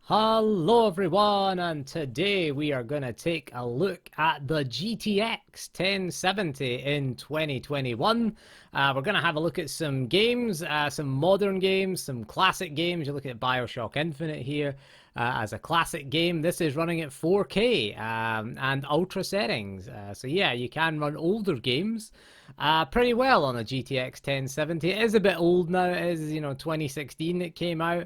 Hello everyone, and today we are going to take a look at the GTX 1070 in 2021. We're going to have a look at some games, some modern games, some classic games. You're looking at BioShock Infinite here as a classic game. This is running at 4K and ultra settings. So yeah, you can run older games pretty well on a GTX 1070. It is a bit old now. It is, 2016 it came out.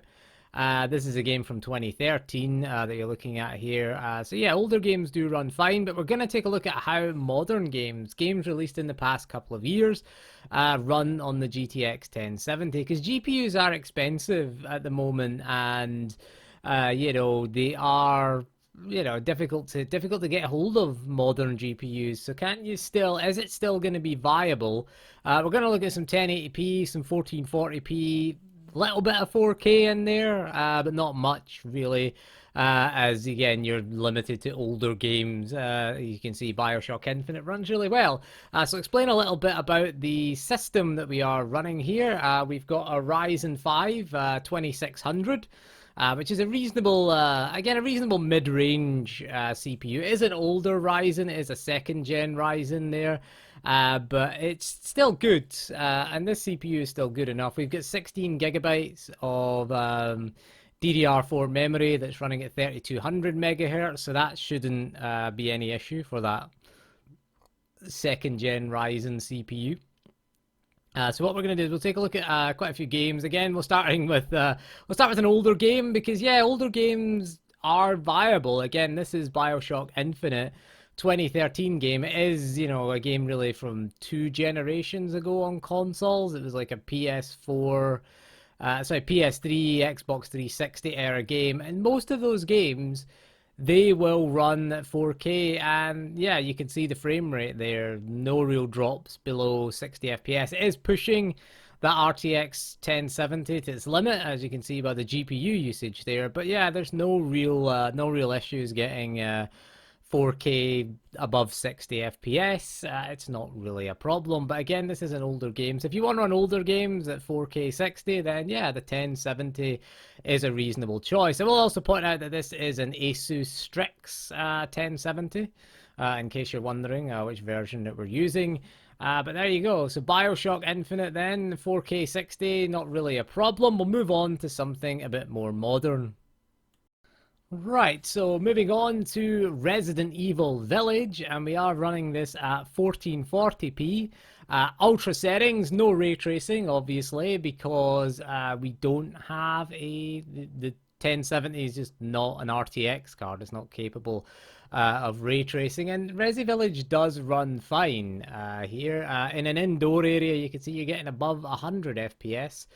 This is a game from 2013 that you're looking at here. So yeah, older games do run fine, but we're going to take a look at how modern games released in the past couple of years, run on the GTX 1070. Because GPUs are expensive at the moment, and they are difficult to get hold of modern GPUs. So is it still going to be viable? We're going to look at some 1080p, some 1440p. Little bit of 4K in there, but not much really, as again you're limited to older games. You can see BioShock Infinite runs really well. So explain a little bit about the system that we are running here. We've got a Ryzen 5 2600. Which is a reasonable, a reasonable mid-range CPU. It is an older Ryzen, it is a second gen Ryzen there, but it's still good, and this CPU is still good enough. We've got 16 gigabytes of DDR4 memory that's running at 3200 megahertz, so that shouldn't be any issue for that second gen Ryzen CPU. So what we're going to do is we'll take a look at quite a few games. Again, we'll start with an older game because yeah, older games are viable. Again, this is BioShock Infinite, 2013 game. It is, a game really from 2 generations ago on consoles. It was like a PS3, Xbox 360 era game, and most of those games they will run at 4K, and yeah, you can see the frame rate there. No real drops below 60 FPS. It is pushing that RTX 1070 to its limit, as you can see by the GPU usage there. But yeah, there's no real issues getting 4K above 60 FPS. It's not really a problem. But again, this is an older game. So if you want to run older games at 4K 60, then yeah, the 1070 is a reasonable choice. I will also point out that this is an Asus Strix 1070, in case you're wondering which version that we're using. But there you go. So BioShock Infinite then, 4K 60, not really a problem. We'll move on to something a bit more modern. Right, so moving on to Resident Evil Village, and we are running this at 1440p. Ultra settings, no ray tracing, obviously, because we don't have the 1070 is just not an RTX card. It's not capable of ray tracing, and Resi Village does run fine here. In an indoor area, you can see you're getting above 100 FPS.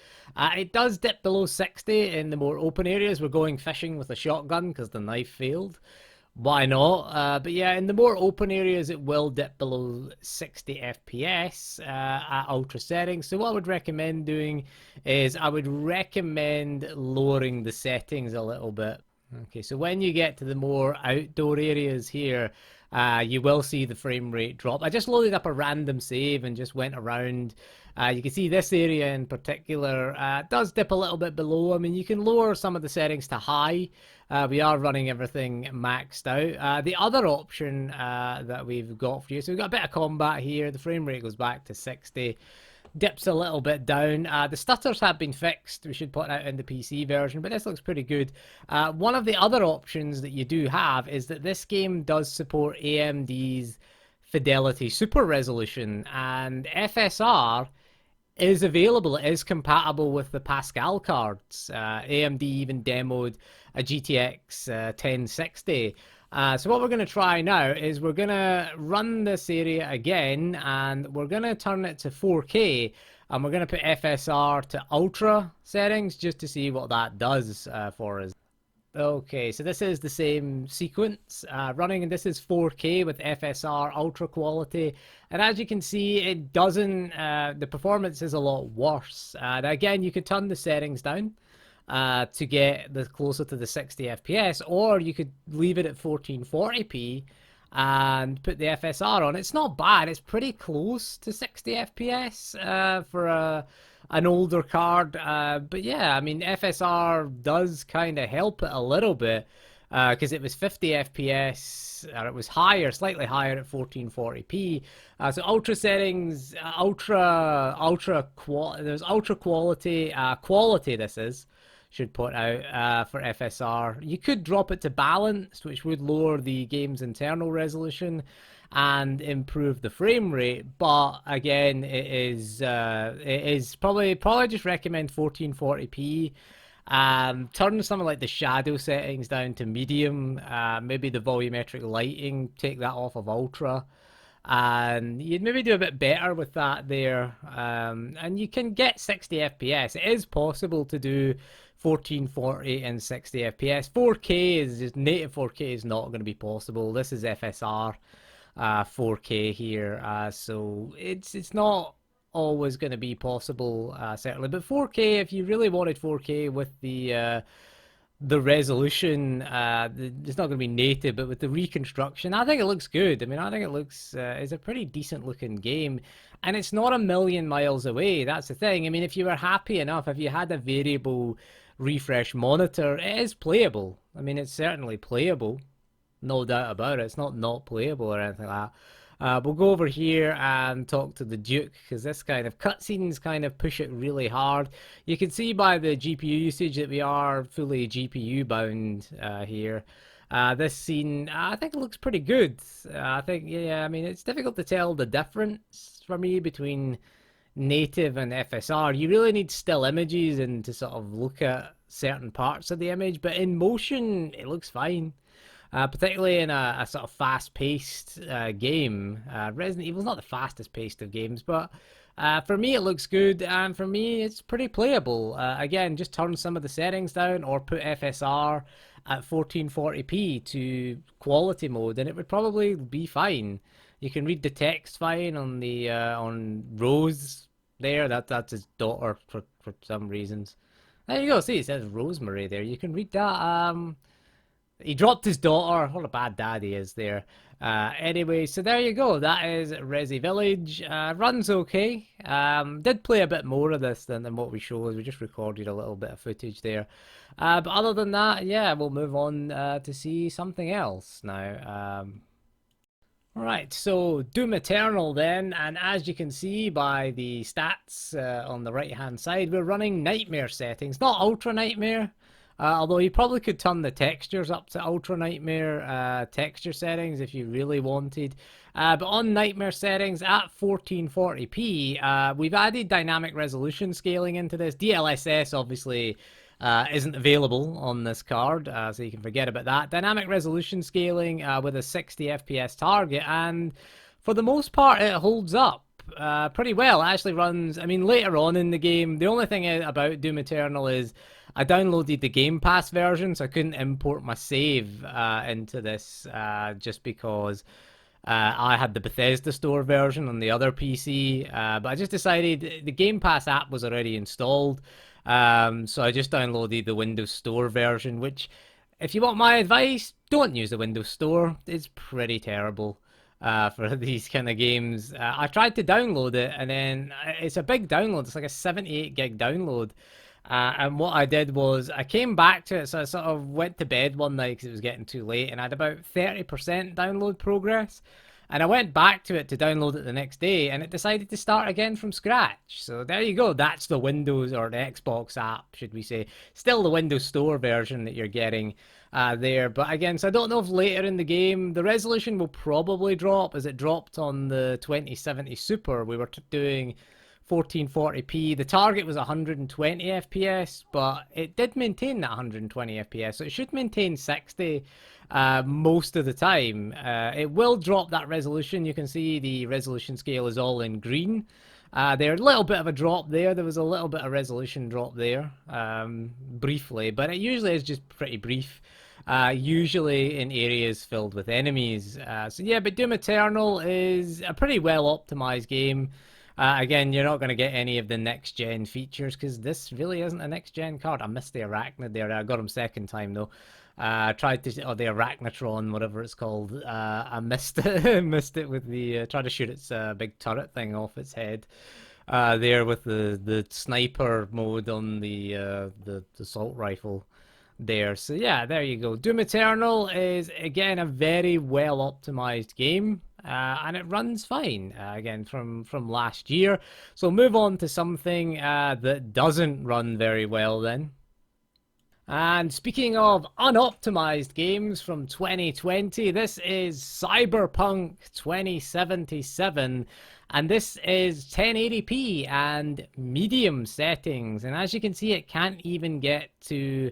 It does dip below 60 in the more open areas. We're going fishing with a shotgun because the knife failed. Why not? But yeah, in the more open areas, it will dip below 60 FPS at ultra settings. So what I would recommend doing is I would recommend lowering the settings a little bit. Okay, so when you get to the more outdoor areas here, you will see the frame rate drop. I just loaded up a random save and just went around. You can see this area in particular does dip a little bit below. I mean, you can lower some of the settings to high. We are running everything maxed out. The other option that we've got for you, so we've got a bit of combat here. The frame rate goes back to 60. Dips a little bit down. The stutters have been fixed, we should point out, in the PC version, but this looks pretty good. One of the other options that you do have is that this game does support AMD's Fidelity Super Resolution, and FSR is available. It is compatible with the Pascal cards. AMD even demoed a GTX 1060. So what we're going to try now is we're going to run this area again, and we're going to turn it to 4K, and we're going to put FSR to ultra settings just to see what that does for us. Okay, so this is the same sequence running, and this is 4K with FSR ultra quality. And as you can see, it doesn't, the performance is a lot worse. Again, you could turn the settings down to get closer to the 60 FPS, or you could leave it at 1440p and put the FSR on. It's not bad. It's pretty close to 60 FPS for an older card. But yeah, I mean, FSR does kind of help it a little bit because it was 50 FPS, or it was higher, slightly higher at 1440p. So ultra settings, there's ultra quality, quality this is, should point out for FSR. You could drop it to balanced, which would lower the game's internal resolution and improve the frame rate. But again, it is probably just recommend 1440p. Turn something like the shadow settings down to medium. Maybe the volumetric lighting, take that off of ultra, and you'd maybe do a bit better with that there. And you can get 60 FPS. It is possible to do 1440 and 60 FPS. 4K is just native 4K is not going to be possible. This is FSR 4K here, so it's not always going to be possible, certainly. But 4K, if you really wanted 4K with the resolution, it's not going to be native, but with the reconstruction, I think it looks good. I mean, I think it looks it's a pretty decent looking game, and it's not a million miles away. That's the thing. I mean, if you were happy enough, if you had a variable refresh monitor, it is playable. I mean, it's certainly playable, no doubt about it. It's not playable or anything like that. We'll go over here and talk to the Duke, because this kind of cutscenes kind of push it really hard. You can see by the GPU usage that we are fully GPU bound here. This scene, I think it looks pretty good. I think, yeah, I mean, it's difficult to tell the difference for me between native and FSR. You really need still images and to sort of look at certain parts of the image, but in motion, it looks fine. Particularly in a sort of fast-paced game. Resident Evil's not the fastest-paced of games, but for me it looks good, and for me it's pretty playable. Again, just turn some of the settings down or put FSR at 1440p to quality mode, and it would probably be fine. You can read the text fine on the on Rose there. That's his daughter for some reasons. There you go. See, it says Rosemary there. You can read that. He dropped his daughter. What a bad dad he is there. Anyway, so there you go. That is Resi Village. Runs okay. Did play a bit more of this than what we showed. We just recorded a little bit of footage there. But other than that, yeah, we'll move on to see something else now. Right, so Doom Eternal then, and as you can see by the stats on the right hand side, we're running Nightmare settings, not Ultra Nightmare, although you probably could turn the textures up to Ultra Nightmare texture settings if you really wanted. But on Nightmare settings at 1440p, we've added dynamic resolution scaling into this. DLSS obviously isn't available on this card, so you can forget about that. Dynamic resolution scaling with a 60 FPS target, and for the most part it holds up pretty well. It actually runs, I mean, later on in the game, the only thing about Doom Eternal is I downloaded the Game Pass version, so I couldn't import my save into this just because I had the Bethesda Store version on the other PC, but I just decided the Game Pass app was already installed, so I just downloaded the Windows Store version, which, if you want my advice, don't use the Windows Store. It's pretty terrible for these kind of games. I tried to download it, and then it's a big download. It's like a 78 gig download. And what I did was I came back to it, so I sort of went to bed one night because it was getting too late, and I had about 30% download progress. And I went back to it to download it the next day, and it decided to start again from scratch. So there you go. That's the Windows, or the Xbox app, should we say. Still the Windows Store version that you're getting there. But again, so I don't know if later in the game, the resolution will probably drop, as it dropped on the 2070 Super. We were doing 1440p. The target was 120 FPS, but it did maintain that 120 FPS, so it should maintain 60 most of the time. It will drop that resolution. You can see the resolution scale is all in green. There's a little bit of a drop there. There was a little bit of resolution drop there, briefly, but it usually is just pretty brief. Usually in areas filled with enemies. So yeah, but Doom Eternal is a pretty well optimized game. Again, you're not going to get any of the next-gen features, because this really isn't a next-gen card. I missed the Arachnid there. I got him second time, though. Tried to, or the Arachnotron, whatever it's called. I missed it. Missed it with the, tried to shoot its big turret thing off its head. there with the sniper mode on the assault rifle there. So yeah, there you go. Doom Eternal is again a very well optimized game. And it runs fine again from last year. So move on to something that doesn't run very well then. And speaking of unoptimized games from 2020, this is Cyberpunk 2077. And this is 1080p and medium settings. And as you can see, it can't even get to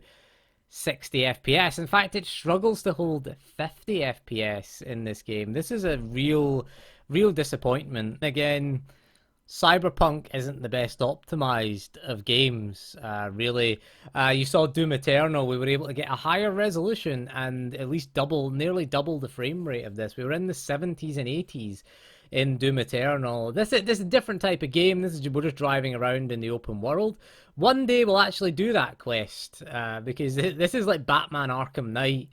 60 FPS. In fact, it struggles to hold 50 FPS in this game. This is a real disappointment. Again, Cyberpunk isn't the best optimized of games, really. You saw Doom Eternal, we were able to get a higher resolution and at least nearly double the frame rate of this. We were in the 70s and 80s in Doom Eternal. This is a different type of game. We're just driving around in the open world. One day we'll actually do that quest, because this is like Batman Arkham Knight.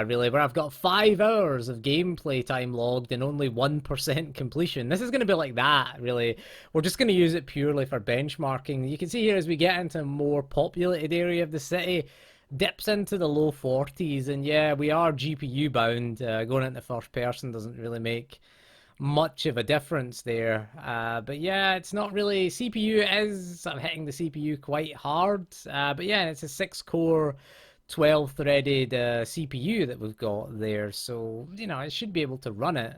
Really, where I've got 5 hours of gameplay time logged and only 1% completion. This is going to be like that, really. We're just going to use it purely for benchmarking. You can see here as we get into a more populated area of the city, dips into the low 40s, and yeah, we are GPU bound. Going into first person doesn't really make much of a difference there. But yeah, it's not really. CPU is sort of hitting the CPU quite hard. But yeah, it's a 6-core 12-threaded CPU that we've got there, so you know it should be able to run it.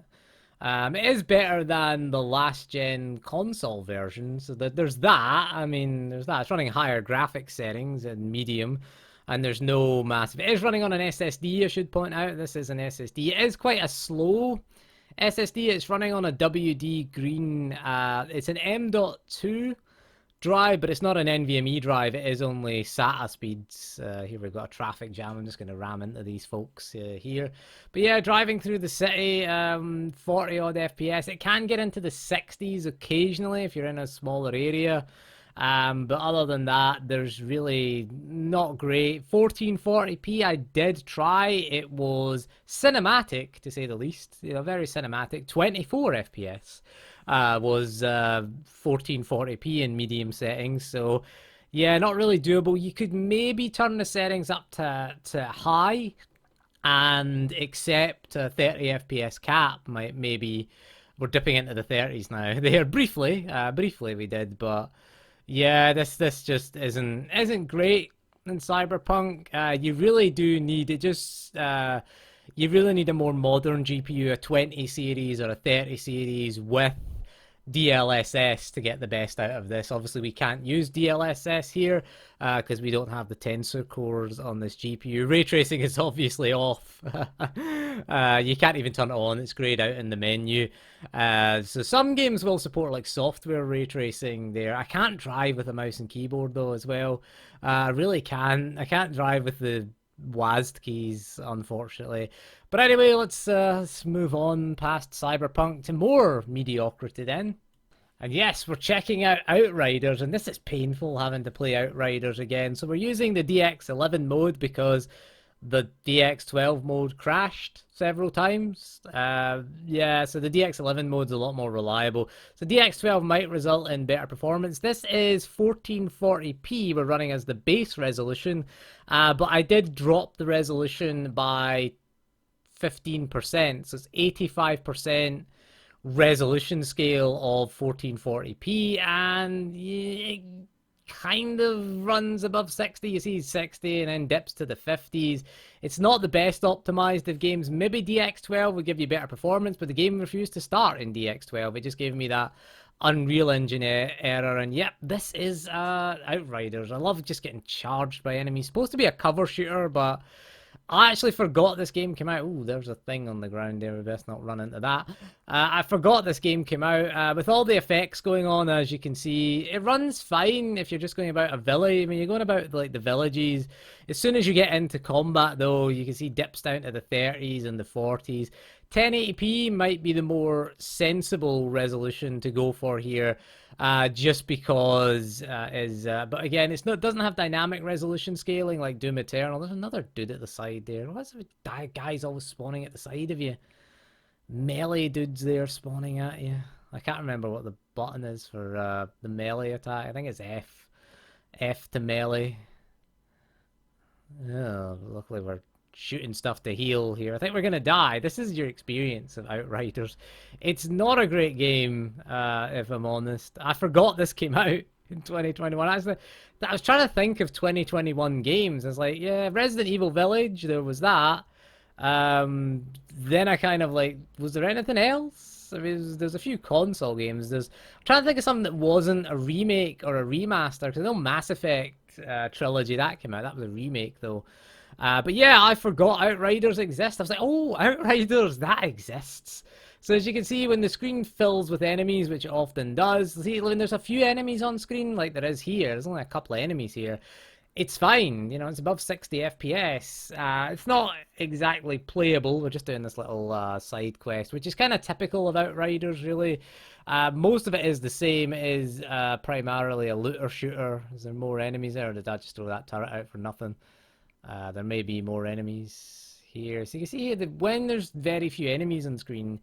It is better than the last gen console version, so there's that. I mean, there's that. It's running higher graphics settings and medium, and there's no massive. It is running on an SSD. I should point out this is an SSD. It is quite a slow SSD. It's running on a WD Green. It's an M.2 drive, but it's not an NVMe drive. It is only SATA speeds. Here we've got a traffic jam. I'm just going to ram into these folks here. But yeah, driving through the city, 40 odd FPS. It can get into the 60s occasionally if you're in a smaller area. But other than that, there's really not great. 1440p, I did try. It was cinematic, to say the least. You know, very cinematic. 24 FPS was 1440p in medium settings. So, yeah, not really doable. You could maybe turn the settings up to high and accept a 30 FPS cap. Maybe we're dipping into the 30s now. There briefly we did, but yeah, this just isn't great in Cyberpunk. You really do need it. You really need a more modern GPU, a 20 series or a 30 series with DLSS to get the best out of this. Obviously, we can't use DLSS here because we don't have the tensor cores on this GPU. Ray tracing is obviously off. You can't even turn it on. It's grayed out in the menu. So some games will support like software ray tracing there. I can't drive with a mouse and keyboard though as well. I really can't. I can't drive with the WASD keys, unfortunately. But anyway, let's move on past Cyberpunk to more mediocrity then. And yes, we're checking out Outriders, and this is painful having to play Outriders again. So we're using the DX11 mode because the DX12 mode crashed several times. Yeah, so the DX11 mode's a lot more reliable. So DX12 might result in better performance. This is 1440p we're running as the base resolution, but I did drop the resolution by 15%, so it's 85% resolution scale of 1440p, and it kind of runs above 60. You see 60 and then dips to the 50s. It's not the best optimized of games. Maybe DX12 would give you better performance, but the game refused to start in DX12. It just gave me that Unreal Engine error. And yep, this is Outriders. I love just getting charged by enemies. Supposed to be a cover shooter, but I actually forgot this game came out. Ooh, there's a thing on the ground there. We best not run into that. I forgot this game came out. With all the effects going on, as you can see, it runs fine if you're just going about a village. I mean, you're going about like the villages. As soon as you get into combat, though, you can see dips down to the 30s and the 40s. 1080p might be the more sensible resolution to go for here, just because but again, it doesn't have dynamic resolution scaling like Doom Eternal. There's another dude at the side there. What's with guys always spawning at the side of you? Melee dudes there spawning at you. I can't remember what the button is for the melee attack. I think it's F. F to melee. Oh, luckily we're shooting stuff to heal here. I think we're gonna die. This is your experience of Outriders. It's not a great game, if I'm honest. I forgot this came out in 2021. Actually, I was trying to think of 2021 games. I was like, yeah, Resident Evil Village, there was that. Then I kind of like, was there anything else? I mean, there's a few console games. I'm trying to think of something that wasn't a remake or a remaster, because I know Mass Effect trilogy that came out. That was a remake though. But yeah, I forgot Outriders exists. I was like, oh, Outriders, that exists. So as you can see, when the screen fills with enemies, which it often does, see when there's a few enemies on screen, like there is here, there's only a couple of enemies here, it's fine. You know, it's above 60 FPS. It's not exactly playable. We're just doing this little side quest, which is kind of typical of Outriders, really. Most of it is the same. It is primarily a looter shooter. Is there more enemies there, or did I just throw that turret out for nothing? There may be more enemies here. So you can see here that when there's very few enemies on screen,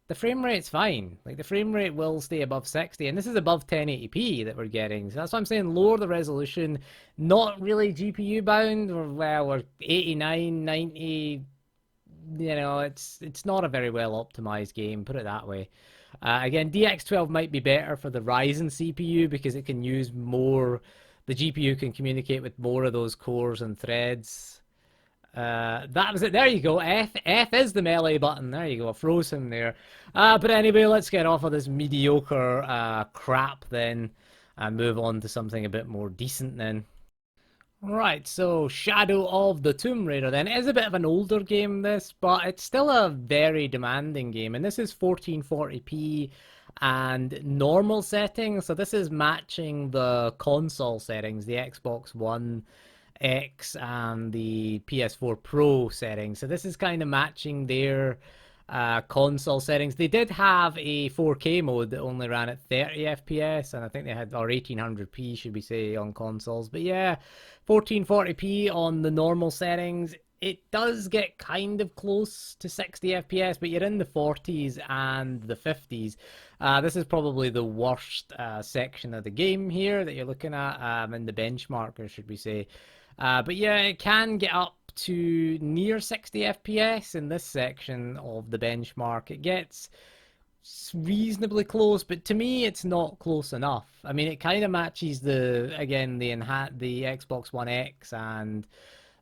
the frame rate's fine. Like, the frame rate will stay above 60, and this is above 1080p that we're getting. So that's why I'm saying lower the resolution. Not really GPU bound. We're 89, 90. You know, it's not a very well optimized game, put it that way. Again, DX12 might be better for the Ryzen CPU because it can use more. The GPU can communicate with more of those cores and threads. That was it. There you go. F is the melee button. There you go. I froze him there. But anyway, let's get off of this mediocre crap then and move on to something a bit more decent then. Right, so Shadow of the Tomb Raider then. It is a bit of an older game, this, but it's still a very demanding game. And this is 1440p and normal settings. So this is matching the console settings, the Xbox One X and the PS4 Pro settings. So this is kind of matching their console settings. They did have a 4K mode that only ran at 30 FPS, and I think they had, or 1800p should we say, on consoles. But yeah, 1440p on the normal settings. It does get kind of close to 60 FPS, but you're in the 40s and the 50s. This is probably the worst section of the game here that you're looking at, in the benchmarker, should we say. But yeah, it can get up to near 60 FPS in this section of the benchmark. It gets reasonably close, but to me, it's not close enough. I mean, it kind of matches the Xbox One X and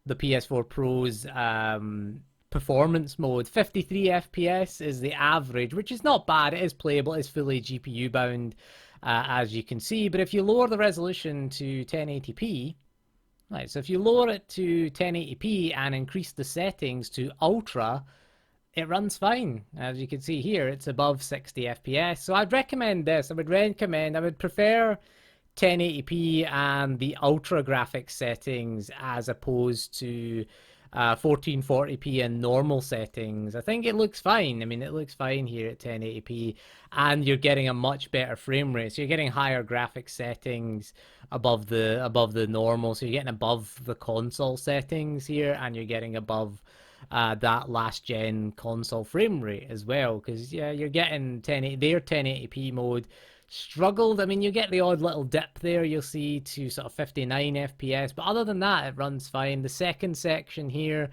the PS4 Pro's performance mode. 53 FPS is the average, which is not bad. It is playable. It's fully GPU bound, as you can see. But if you lower the resolution to 1080p, right, so if you lower it to 1080p and increase the settings to ultra, it runs fine. As you can see here, it's above 60 FPS. So I'd recommend this. I would prefer 1080p and the ultra graphics settings as opposed to 1440p and normal settings. I think it looks fine. I mean, it looks fine here at 1080p, and you're getting a much better frame rate. So you're getting higher graphics settings above the normal. So you're getting above the console settings here, and you're getting above that last gen console frame rate as well. Because yeah, you're getting their 1080p mode struggled. I mean, you get the odd little dip there, you'll see, to sort of 59 FPS, but other than that, it runs fine. The second section here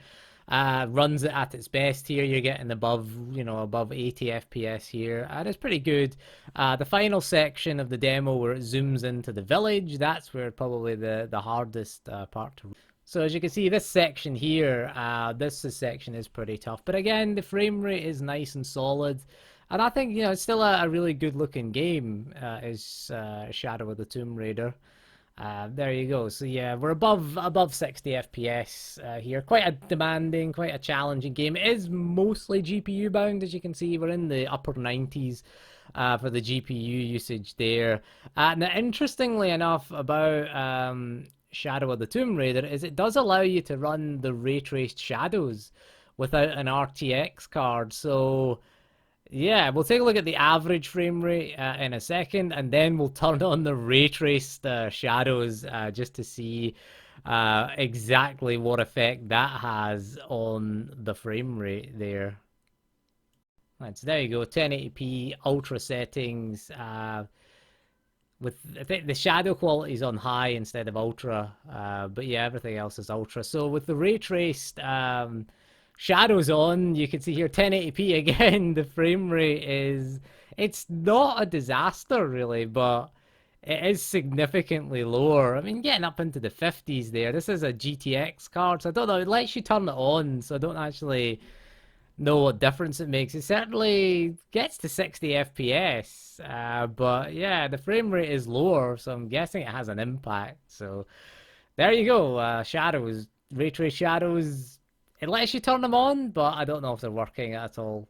runs it at its best here. You're getting above 80 FPS here, and it's pretty good. The final section of the demo where it zooms into the village, that's where probably the hardest part to. So as you can see, this section here, this section is pretty tough, but again, the frame rate is nice and solid. And I think, it's still a really good looking game, is Shadow of the Tomb Raider. There you go. So yeah, we're above 60 FPS here. Quite a demanding, quite a challenging game. It is mostly GPU bound, as you can see. We're in the upper 90s for the GPU usage there. Now, interestingly enough about Shadow of the Tomb Raider is it does allow you to run the ray traced shadows without an RTX card. So yeah, we'll take a look at the average frame rate in a second, and then we'll turn on the ray traced shadows just to see exactly what effect that has on the frame rate there. Right, so there you go, 1080p ultra settings. With I think the shadow quality is on high instead of ultra, but yeah, everything else is ultra. So with the ray traced shadows on, you can see here 1080p again. The frame rate is it's not a disaster really, but it is significantly lower. I mean, getting up into the 50s there. This is a GTX card, so I don't know. It lets you turn it on, so I don't actually know what difference it makes. It certainly gets to 60 FPS, but yeah, the frame rate is lower, so I'm guessing it has an impact. So there you go. Shadows, ray trace shadows. It lets you turn them on, but I don't know if they're working at all.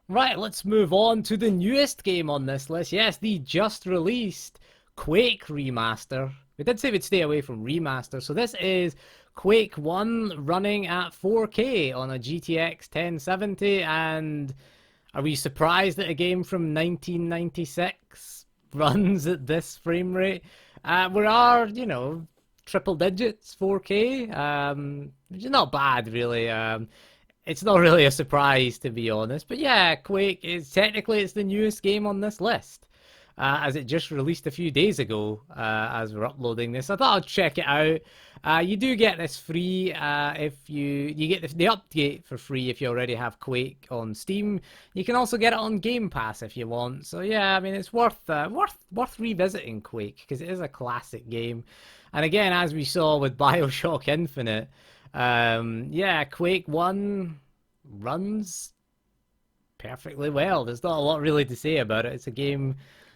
Right, let's move on to the newest game on this list. Yes, the just released Quake remaster. We did say we'd stay away from remaster, so this is Quake 1 running at 4K on a GTX 1070, and are we surprised that a game from 1996 runs at this frame rate? We are, triple digits 4K, which is not bad really. It's not really a surprise to be honest, but yeah, Quake is technically it's the newest game on this list. As it just released a few days ago, as we're uploading this. I thought I'd check it out. You do get this free if you get the update for free if you already have Quake on Steam. You can also get it on Game Pass if you want. So yeah, I mean it's worth revisiting Quake because it is a classic game. And again, as we saw with BioShock Infinite, yeah, Quake 1 runs perfectly well. There's not a lot really to say about it. It's a game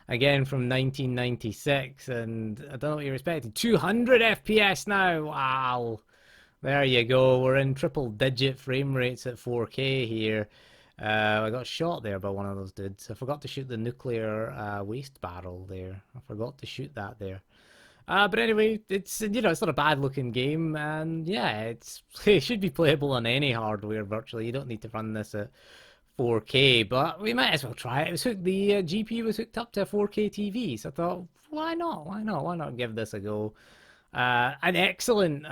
again from 1996, and I don't know what you're expecting. 200 FPS now. Wow. There you go. We're in triple digit frame rates at 4K here. I got shot there by one of those dudes. I forgot to shoot the nuclear waste barrel there. I forgot to shoot that there. But anyway, it's it's not a bad looking game, and yeah, it should be playable on any hardware virtually. You don't need to run this at 4K, but we might as well try it. The GPU was hooked up to a 4K TV, so I thought, why not? Why not? Why not give this a go? An excellent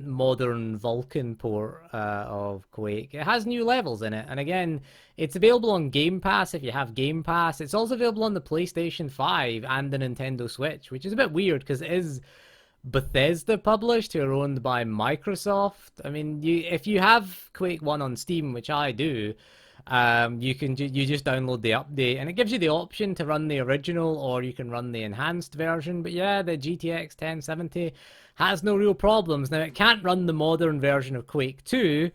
modern Vulkan port of Quake. It has new levels in it, and again, it's available on Game Pass if you have Game Pass. It's also available on the PlayStation 5 and the Nintendo Switch, which is a bit weird because it is Bethesda published, who are owned by Microsoft. I mean, if you have Quake 1 on Steam, which I do, you just download the update, and it gives you the option to run the original or you can run the enhanced version. But yeah, the GTX 1070 has no real problems. Now it can't run the modern version of Quake 2.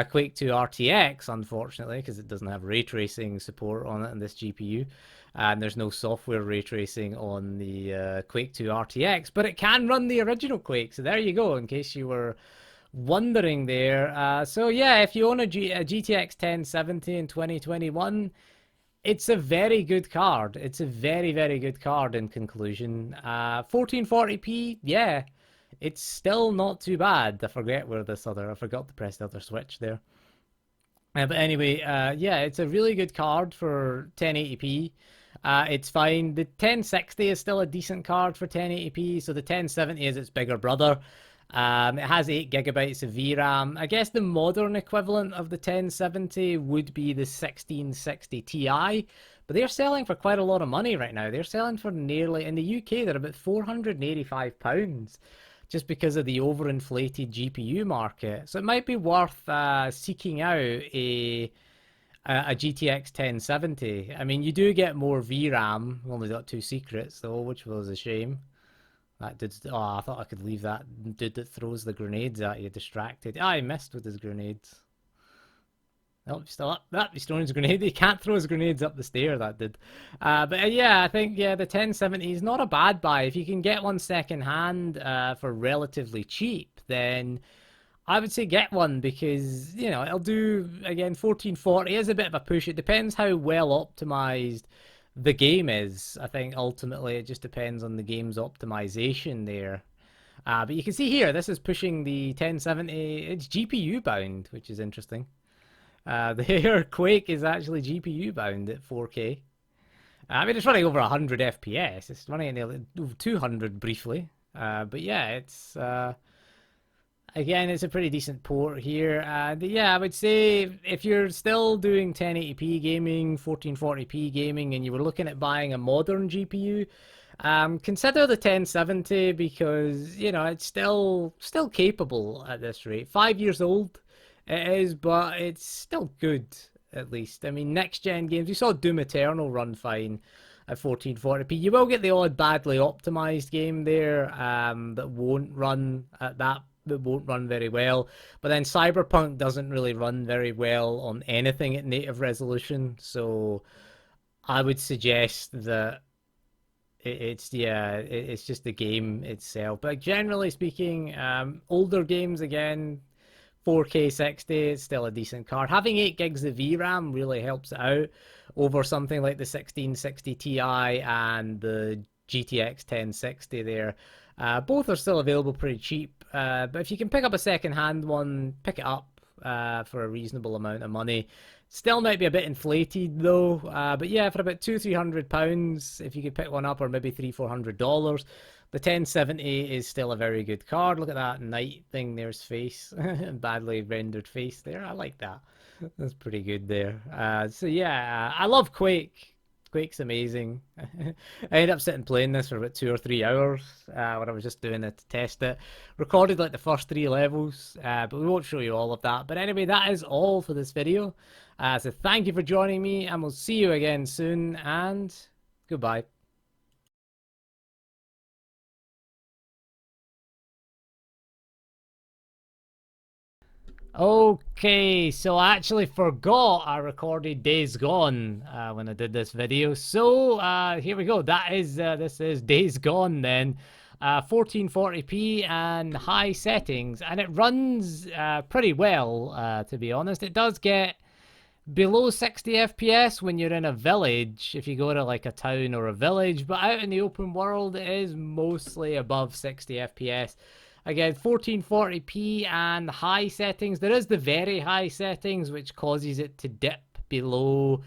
Quake 2 RTX, unfortunately, because it doesn't have ray tracing support on it in this GPU. And there's no software ray tracing on the Quake 2 RTX, but it can run the original Quake. So there you go, in case you were wondering there. So yeah, if you own a GTX 1070 in 2021, it's a very good card. It's a very, very good card in conclusion. 1440p, yeah, it's still not too bad. I forgot to press the other switch there. But anyway, yeah, it's a really good card for 1080p. It's fine. The 1060 is still a decent card for 1080p, so the 1070 is its bigger brother. It has 8 gigabytes of VRAM. I guess the modern equivalent of the 1070 would be the 1660 Ti, but they're selling for quite a lot of money right now. They're selling for nearly, in the UK, they're about £485, just because of the overinflated GPU market. So it might be worth seeking out a GTX 1070. I mean, you do get more VRAM. We've only got 2 secrets, though, which was a shame. That did. Oh, I thought I could leave that dude that throws the grenades at you distracted. Ah, he missed with his grenades. Oh, he's still up. Ah, he's throwing his grenade. He can't throw his grenades up the stair, that did. But yeah, I think, yeah, the 1070 is not a bad buy. If you can get one second hand for relatively cheap, then I would say get one because, it'll do, again, 1440 is a bit of a push. It depends how well optimized the game is. I think ultimately it just depends on the game's optimization there. But you can see here, this is pushing the 1070. It's GPU bound, which is interesting. The Quake is actually GPU bound at 4K. I mean, it's running over 100 FPS. It's running at nearly 200 briefly. But yeah, it's... Again, it's a pretty decent port here. Yeah, I would say if you're still doing 1080p gaming, 1440p gaming, and you were looking at buying a modern GPU, consider the 1070 because it's still capable at this rate. 5 years old, it is, but it's still good at least. I mean, next gen games, you saw Doom Eternal run fine at 1440p. You will get the odd badly optimized game there that won't run at that won't run very well. But then Cyberpunk doesn't really run very well on anything at native resolution. So I would suggest that it's just the game itself. But generally speaking, older games again, 4K 60, it's still a decent card. Having 8 gigs of VRAM really helps it out over something like the 1660 Ti and the GTX 1060 there. Both are still available pretty cheap, but if you can pick up a second-hand one, pick it up for a reasonable amount of money. Still might be a bit inflated though, but yeah, for about £200-300, if you could pick one up, or maybe $300-400, the 1070 is still a very good card. Look at that knight thing there's face. Badly rendered face there. I like that. That's pretty good there. So yeah, I love Quake. Quake's amazing. I ended up sitting playing this for about 2 or 3 hours when I was just doing it to test it. Recorded like the first 3 levels, but we won't show you all of that. But anyway, that is all for this video. So thank you for joining me, and we'll see you again soon, and goodbye. Okay, so I actually forgot I recorded Days Gone when I did this video. So here we go. This is Days Gone then. 1440p and high settings, and it runs pretty well, to be honest. It does get below 60 FPS when you're in a village, if you go to like a town or a village, but out in the open world it is mostly above 60 FPS. Again, 1440p and high settings. There is the very high settings which causes it to dip below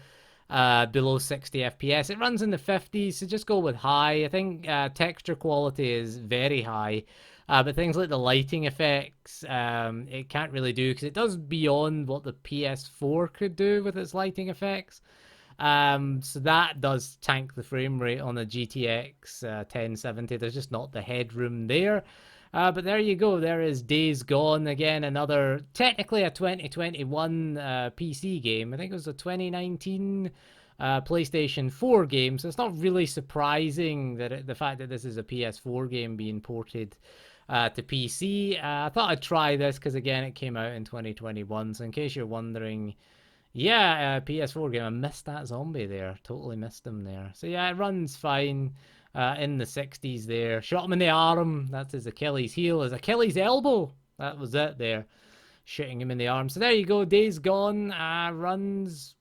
60 FPS. It runs in the 50s, so just go with high. I think texture quality is very high. But things like the lighting effects, it can't really do because it does beyond what the PS4 could do with its lighting effects. So that does tank the frame rate on the GTX 1070. There's just not the headroom there. But there you go. There is Days Gone. Again, another, technically a 2021 PC game. I think it was a 2019 PlayStation 4 game. So it's not really surprising that the fact that this is a PS4 game being ported to PC. I thought I'd try this because, again, it came out in 2021. So in case you're wondering, yeah, PS4 game. I missed that zombie there. Totally missed him there. So yeah, it runs fine. In the 60s there. Shot him in the arm. That's his Achilles heel. His Achilles elbow. That was it there. Shooting him in the arm. So there you go. Days Gone runs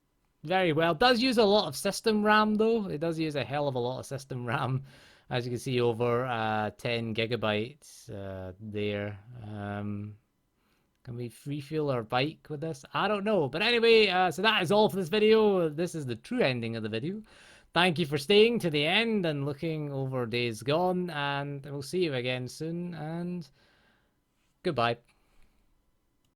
very well. Does use a lot of system RAM though. It does use a hell of a lot of system RAM. As you can see, over 10 gigabytes there. Can we refuel our bike with this? I don't know. But anyway, so that is all for this video. This is the true ending of the video. Thank you for staying to the end and looking over Days Gone, and we'll see you again soon, and goodbye.